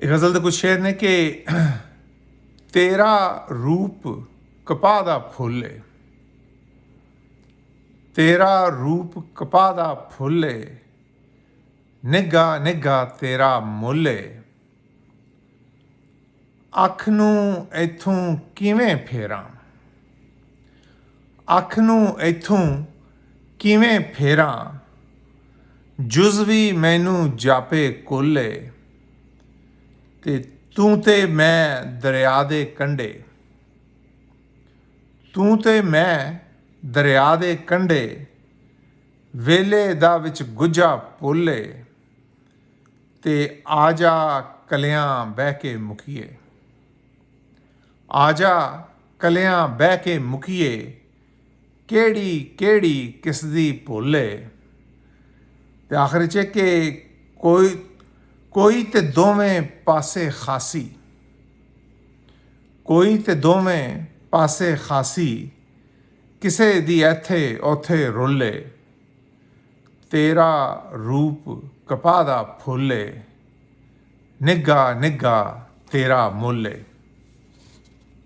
ਇਹ ਗਜ਼ਲ ਦੇ ਕੁਝ ਸ਼ੇਰ ਨੇ ਕਿ ਤੇਰਾ ਰੂਪ ਕਪਾਹ ਦਾ ਫੁੱਲ ਏ, ਤੇਰਾ ਰੂਪ ਕਪਾਹ ਦਾ ਫੁੱਲ ਏ, ਨਿੱਘਾ ਨਿੱਘਾ ਤੇਰਾ ਮੁੱਲ ਏ। ਅੱਖ ਨੂੰ ਇੱਥੋਂ ਕਿਵੇਂ ਫੇਰਾਂ, ਅੱਖ ਨੂੰ ਇੱਥੋਂ ਕਿਵੇਂ ਫੇਰਾਂ, ਜੁਜ਼ ਵੀ ਮੈਨੂੰ ਜਾਪੇ ਕੁੱਲ ਏ। ਤੇ ਤੂੰ ਤੇ ਮੈਂ ਦਰਿਆ ਦੇ ਕੰਢੇ, ਤੂੰ ਤੇ ਮੈਂ ਦਰਿਆ ਦੇ ਕੰਢੇ, ਵੇਲੇ ਦਾ ਵਿੱਚ ਗੁੱਝਾ ਪੁੱਲ ਏ। ਤੇ ਆ ਜਾ ਕਲਿਆਂ ਬਹਿ ਕੇ ਮੁਕੀਏ, ਆ ਜਾ ਕਲਿਆਂ ਬਹਿ ਕੇ ਮੁਕੀਏ, ਕਿਹੜੀ ਕਿਹੜੀ ਕਿਸ ਦੀ ਭੁੱਲ ਏ। ਤੇ ਆਖਰ 'ਚ ਕਿ ਕੋਈ ਤੇ ਦੋਵੇਂ ਪਾਸੇ ਖਾਸੀ, ਕੋਈ ਤੇ ਦੋਵੇਂ ਪਾਸੇ ਖਾਸੀ, ਕਿਸੇ ਦੀ ਇੱਥੇ ਉੱਥੇ ਰੁੱਲੇ। ਤੇਰਾ ਰੂਪ ਕਪਾਹ ਦਾ ਫੁੱਲ ਏ, ਨਿੱਘਾ ਨਿੱਘਾ ਤੇਰਾ ਮੁੱਲ ਏ।